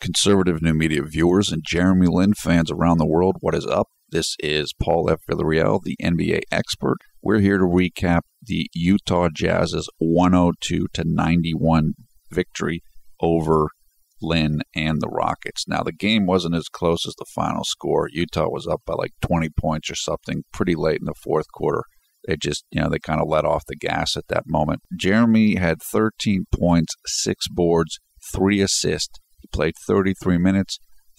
Conservative new media viewers and Jeremy Lin fans around the world, what is up? This is Paul F. Villarreal, the NBA expert. We're here to recap the Utah Jazz's 102-91 victory over Lin and the Rockets. Now, the game wasn't as close as the final score. Utah was up by like 20 points or something pretty late in the fourth quarter. They just, they kind of let off the gas at that moment. Jeremy had 13 points, 6 boards, 3 assists. He played 33 minutes,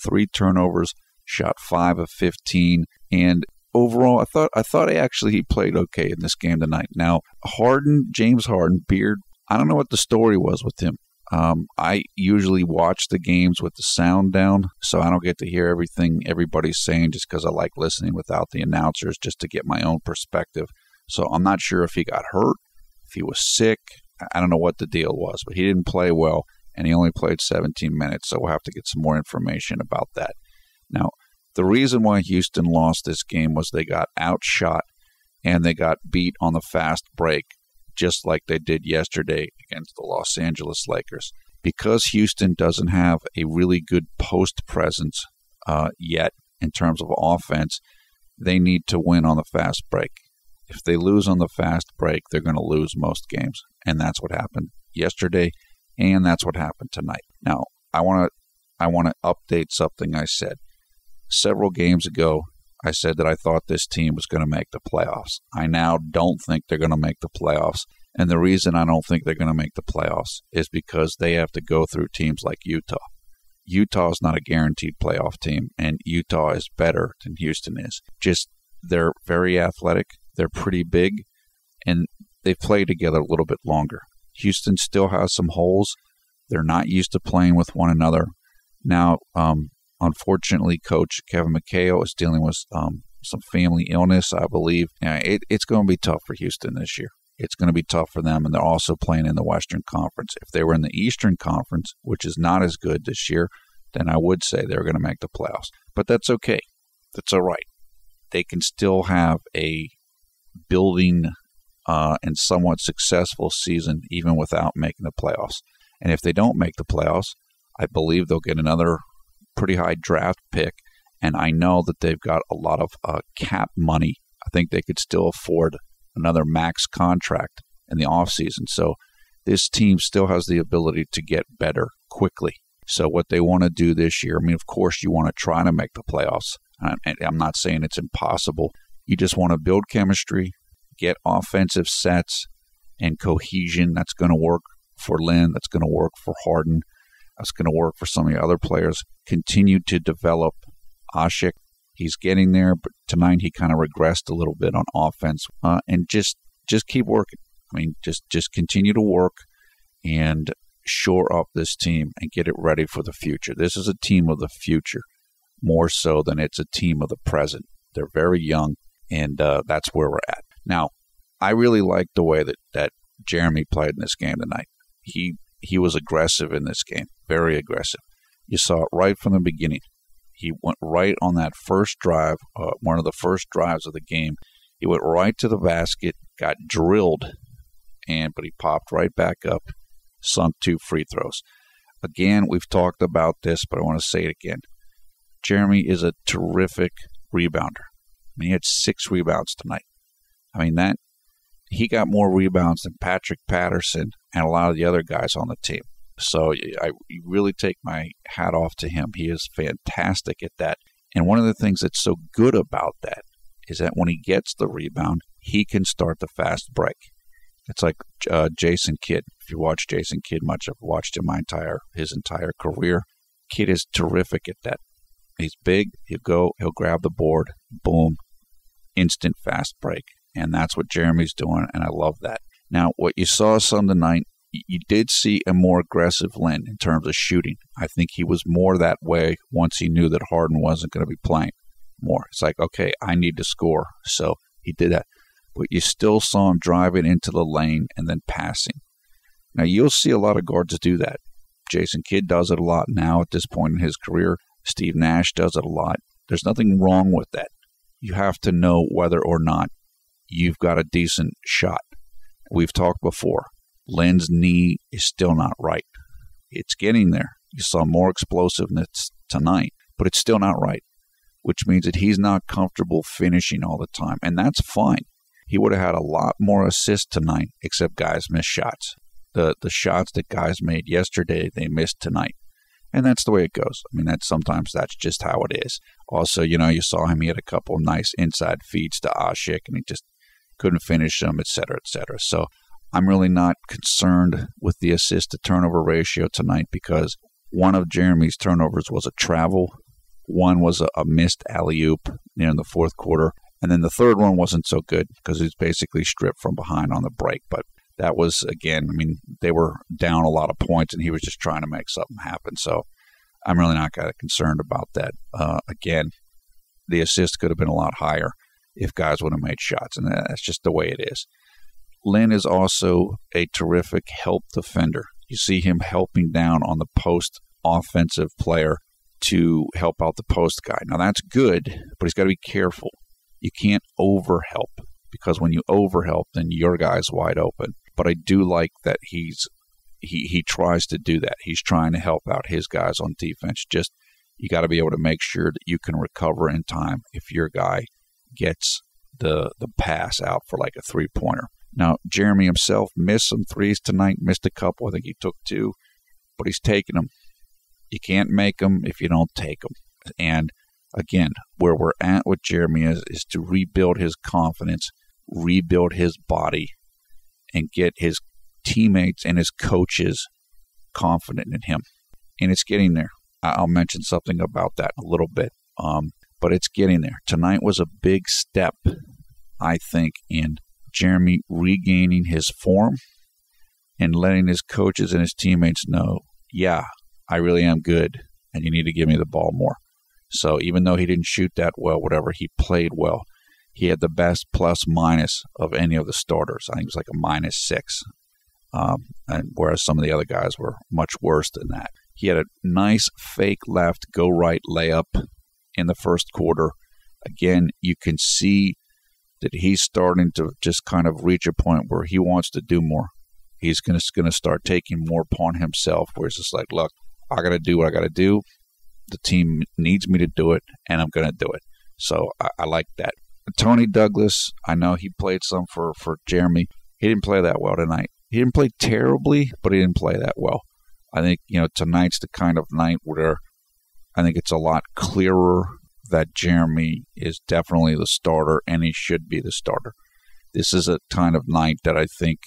3 turnovers, shot 5 of 15, and overall, I thought he played okay in this game tonight. Now, James Harden, Beard, I don't know what the story was with him. I usually watch the games with the sound down, so I don't get to hear everything everybody's saying just because I like listening without the announcers just to get my own perspective. So I'm not sure if he got hurt, if he was sick. I don't know what the deal was, but he didn't play well. And he only played 17 minutes, so we'll have to get some more information about that. Now, the reason why Houston lost this game was they got outshot and they got beat on the fast break, just like they did yesterday against the Los Angeles Lakers. Because Houston doesn't have a really good post presence yet in terms of offense, they need to win on the fast break. If they lose on the fast break, they're going to lose most games, and that's what happened yesterday. And that's what happened tonight. Now, I want to update something I said. Several games ago, I said that I thought this team was going to make the playoffs. I now don't think they're going to make the playoffs. And the reason I don't think they're going to make the playoffs is because they have to go through teams like Utah. Utah is not a guaranteed playoff team, and Utah is better than Houston is. Just, they're very athletic, they're pretty big, and they've played together a little bit longer. Houston still has some holes. They're not used to playing with one another. Now, unfortunately, Coach Kevin McHale is dealing with some family illness, I believe. It's going to be tough for Houston this year. It's going to be tough for them, and they're also playing in the Western Conference. If they were in the Eastern Conference, which is not as good this year, then I would say they're going to make the playoffs. But that's okay. That's all right. They can still have a building and somewhat successful season even without making the playoffs. And if they don't make the playoffs, I believe they'll get another pretty high draft pick, and I know that they've got a lot of cap money. I think they could still afford another max contract in the offseason. So this team still has the ability to get better quickly. So what they want to do this year, of course you want to try to make the playoffs. And I'm not saying it's impossible. You just want to build chemistry, get offensive sets and cohesion. That's going to work for Lin. That's going to work for Harden. That's going to work for some of the other players. Continue to develop Ashik. He's getting there, but tonight he kind of regressed a little bit on offense. And just keep working. Just continue to work and shore up this team and get it ready for the future. This is a team of the future more so than it's a team of the present. They're very young, and that's where we're at. Now, I really like the way that Jeremy played in this game tonight. He was aggressive in this game, very aggressive. You saw it right from the beginning. He went right on that first drive, one of the first drives of the game. He went right to the basket, got drilled, but he popped right back up, sunk 2 free throws. Again, we've talked about this, but I want to say it again. Jeremy is a terrific rebounder. He had 6 rebounds tonight. He got more rebounds than Patrick Patterson and a lot of the other guys on the team. So I really take my hat off to him. He is fantastic at that. And one of the things that's so good about that is that when he gets the rebound, he can start the fast break. It's like Jason Kidd. If you watch Jason Kidd much, I've watched him his entire career. Kidd is terrific at that. He's big. He'll grab the board, boom, instant fast break. And that's what Jeremy's doing, and I love that. Now, what you saw Sunday night, you did see a more aggressive Lin in terms of shooting. I think he was more that way once he knew that Harden wasn't going to be playing more. It's like, okay, I need to score. So he did that. But you still saw him driving into the lane and then passing. Now, you'll see a lot of guards do that. Jason Kidd does it a lot now at this point in his career. Steve Nash does it a lot. There's nothing wrong with that. You have to know whether or not you've got a decent shot. We've talked before. Lin's knee is still not right. It's getting there. You saw more explosiveness tonight, but it's still not right, which means that he's not comfortable finishing all the time, and that's fine. He would have had a lot more assists tonight, except guys missed shots. The shots that guys made yesterday, they missed tonight. And that's the way it goes. I mean, sometimes that's just how it is. Also, you saw him, he had a couple nice inside feeds to Ashik, and he just couldn't finish them, et cetera, et cetera. So I'm really not concerned with the assist-to-turnover ratio tonight because one of Jeremy's turnovers was a travel. One was a missed alley-oop in the fourth quarter. And then the third one wasn't so good because he was basically stripped from behind on the break. But that was, again, I mean, they were down a lot of points, and he was just trying to make something happen. So I'm really not kind of concerned about that. Again, the assist could have been a lot higher if guys would have made shots, and that's just the way it is. Lin is also a terrific help defender. You see him helping down on the post offensive player to help out the post guy. Now, that's good, but he's got to be careful. You can't overhelp, because when you overhelp, then your guy's wide open. But I do like that he tries to do that. He's trying to help out his guys on defense. Just you got to be able to make sure that you can recover in time if your guy gets the pass out for like a three-pointer. Now, Jeremy himself missed some threes tonight, missed a couple. I think he took 2, but he's taking them. You can't make them if you don't take them. And again, where we're at with Jeremy is to rebuild his confidence, rebuild his body, and get his teammates and his coaches confident in him. And it's getting there. I'll mention something about that in a little bit, but it's getting there. Tonight was a big step, I think, in Jeremy regaining his form and letting his coaches and his teammates know, yeah, I really am good, and you need to give me the ball more. So even though he didn't shoot that well, whatever, he played well. He had the best plus-minus of any of the starters. I think it was like a -6, and whereas some of the other guys were much worse than that. He had a nice fake left, go right layup in the first quarter. Again, you can see that he's starting to just kind of reach a point where he wants to do more. He's going to start taking more upon himself, where it's just like, look, I got to do what I got to do. The team needs me to do it, and I'm going to do it. So I like that. Tony Douglas, I know he played some for Jeremy. He didn't play that well tonight. He didn't play terribly, but he didn't play that well. I think, tonight's the kind of night where I think it's a lot clearer that Jeremy is definitely the starter, and he should be the starter. This is a kind of night that I think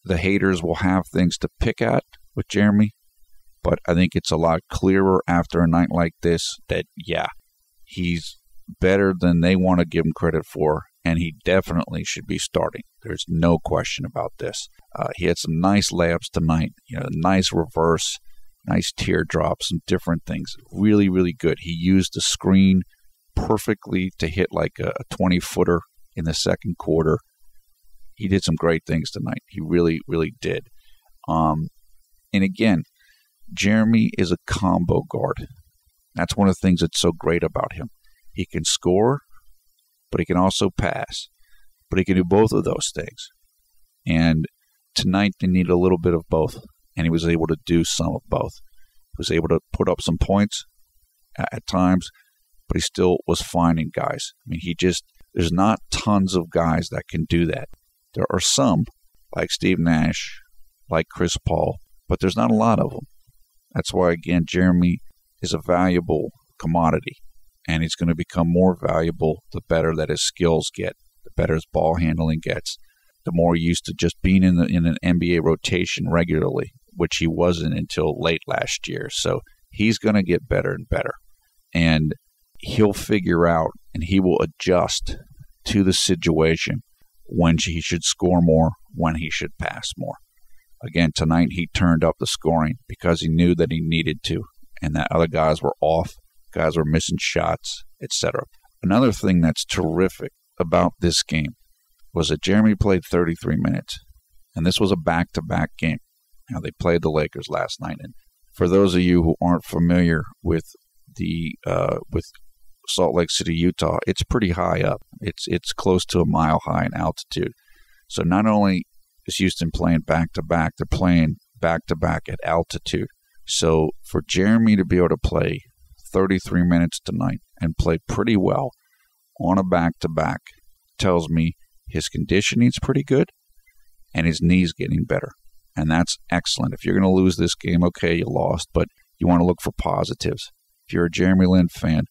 the haters will have things to pick at with Jeremy, but I think it's a lot clearer after a night like this that, yeah, he's better than they want to give him credit for, and he definitely should be starting. There's no question about this. He had some nice layups tonight, nice reverse, nice teardrop, some different things. Really, really good. He used the screen perfectly to hit like a 20-footer in the second quarter. He did some great things tonight. He really, really did. And again, Jeremy is a combo guard. That's one of the things that's so great about him. He can score, but he can also pass. But he can do both of those things. And tonight they need a little bit of both, and he was able to do some of both. He was able to put up some points at times, but he still was finding guys. I mean, there's not tons of guys that can do that. There are some, like Steve Nash, like Chris Paul, but there's not a lot of them. That's why, again, Jeremy is a valuable commodity, and he's going to become more valuable the better that his skills get, the better his ball handling gets, the more used to just being in an NBA rotation regularly, which he wasn't until late last year. So he's going to get better and better, and he'll figure out and he will adjust to the situation when he should score more, when he should pass more. Again, tonight he turned up the scoring because he knew that he needed to, and that other guys were off, guys were missing shots, etc. Another thing that's terrific about this game was that Jeremy played 33 minutes, and this was a back-to-back game. Now, they played the Lakers last night, and for those of you who aren't familiar with with Salt Lake City, Utah, it's pretty high up. It's close to a mile high in altitude. So not only is Houston playing back-to-back, they're playing back-to-back at altitude. So for Jeremy to be able to play 33 minutes tonight and play pretty well on a back-to-back tells me his conditioning's pretty good and his knee's getting better. And that's excellent. If you're going to lose this game, okay, you lost, but you want to look for positives. If you're a Jeremy Lin fan,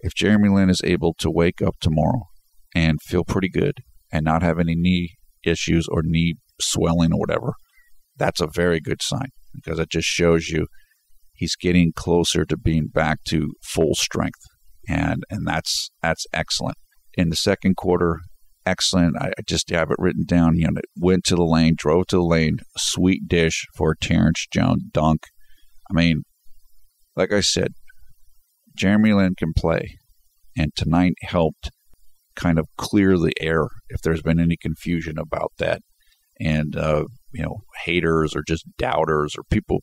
if Jeremy Lin is able to wake up tomorrow and feel pretty good and not have any knee issues or knee swelling or whatever, that's a very good sign, because it just shows you he's getting closer to being back to full strength, and that's excellent. In the second quarter, excellent. I just have it written down. Went to the lane, drove to the lane, sweet dish for a Terrence Jones dunk. I mean, like I said, Jeremy Lin can play, and tonight helped kind of clear the air if there's been any confusion about that. And, haters or just doubters or people.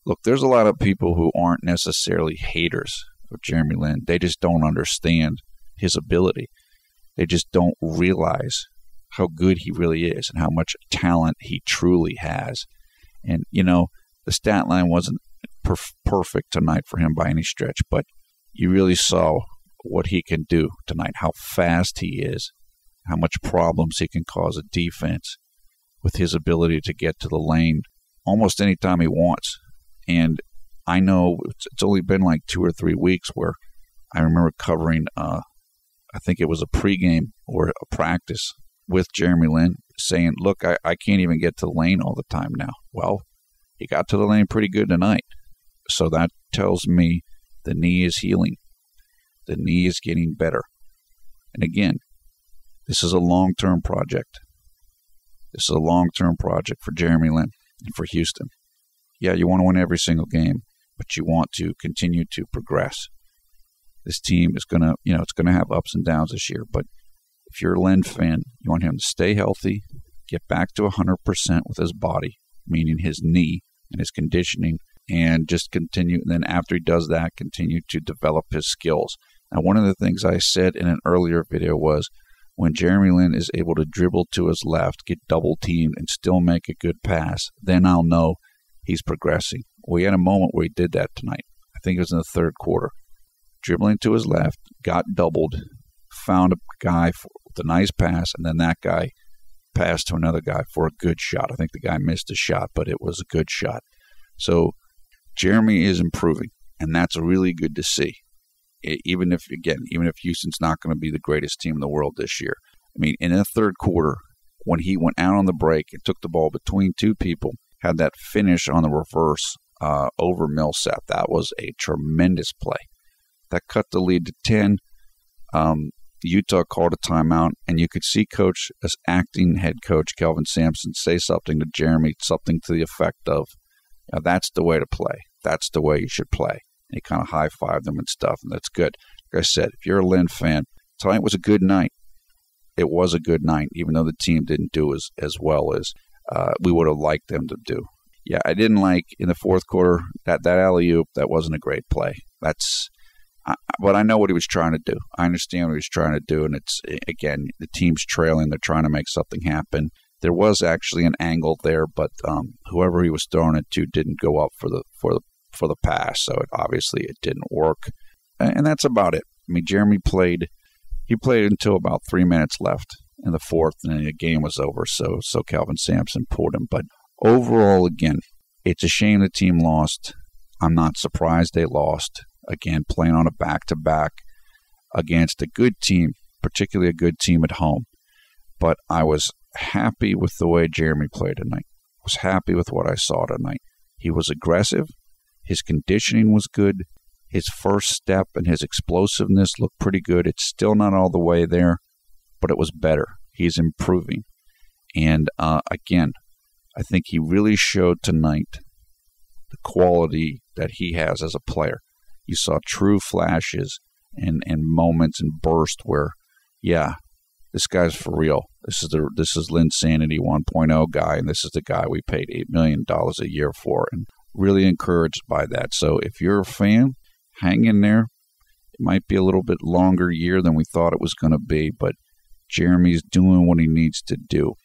Look, there's a lot of people who aren't necessarily haters of Jeremy Lin. They just don't understand his ability. They just don't realize how good he really is and how much talent he truly has. And, the stat line wasn't perfect tonight for him by any stretch, but you really saw what he can do tonight, how fast he is, how much problems he can cause a defense with his ability to get to the lane almost any time he wants. And I know it's only been like 2 or 3 weeks where I remember covering, I think it was a pregame or a practice with Jeremy Lin saying, look, I can't even get to the lane all the time now. Well, he got to the lane pretty good tonight. So that tells me the knee is healing. The knee is getting better. And again, this is a long-term project. This is a long-term project for Jeremy Lin and for Houston. Yeah, you want to win every single game, but you want to continue to progress. This team is going to, it's going to have ups and downs this year, but if you're a Lin fan, you want him to stay healthy, get back to 100% with his body, meaning his knee and his conditioning, and just continue. And then after he does that, continue to develop his skills. Now, one of the things I said in an earlier video was when Jeremy Lin is able to dribble to his left, get double-teamed, and still make a good pass, then I'll know he's progressing. We had a moment where he did that tonight. I think it was in the third quarter. Dribbling to his left, got doubled, found a guy with a nice pass, and then that guy passed to another guy for a good shot. I think the guy missed a shot, but it was a good shot. So Jeremy is improving, and that's really good to see. Even if Houston's not going to be the greatest team in the world this year. I mean, in the third quarter, when he went out on the break and took the ball between two people, had that finish on the reverse over Millsap, that was a tremendous play. That cut the lead to 10. Utah called a timeout, and you could see acting head coach Kelvin Sampson say something to Jeremy, something to the effect of, that's the way to play. That's the way you should play. And he kind of high-fived them and stuff, and that's good. Like I said, if you're a Lin fan, tonight was a good night. It was a good night, even though the team didn't do as well as we would have liked them to do. Yeah, I didn't like in the fourth quarter that alley-oop. That wasn't a great play. But I know what he was trying to do. I understand what he was trying to do, and it's, again, the team's trailing. They're trying to make something happen. There was actually an angle there, but whoever he was throwing it to didn't go up for the pass, so it didn't work. And that's about it. I mean, Jeremy played until about 3 minutes left in the fourth, and then the game was over, so Kelvin Sampson pulled him. But overall, again, it's a shame the team lost. I'm not surprised they lost. Again, playing on a back-to-back against a good team, particularly a good team at home. But I was happy with the way Jeremy played tonight. I was happy with what I saw tonight. He was aggressive. His conditioning was good. His first step and his explosiveness looked pretty good. It's still not all the way there, but it was better. He's improving. And again, I think he really showed tonight the quality that he has as a player. You saw true flashes and moments and bursts where, yeah, this guy's for real. This is Linsanity 1.0 guy, and this is the guy we paid $8 million a year for, and really encouraged by that. So if you're a fan, hang in there. It might be a little bit longer year than we thought it was going to be, but Jeremy's doing what he needs to do,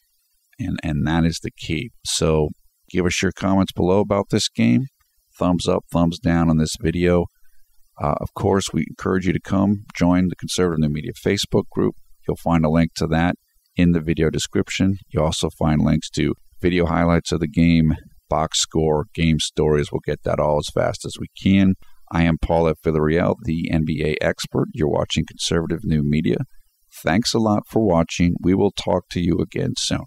and that is the key. So give us your comments below about this game. thumbs up, thumbs down on this video. Of course, we encourage you to come join the Conservative New Media Facebook group. You'll find a link to that in the video description. You'll also find links to video highlights of the game, box score, game stories. We'll get that all as fast as we can. I am Paul F. Villarreal, the NBA expert. You're watching Conservative New Media. Thanks a lot for watching. We will talk to you again soon.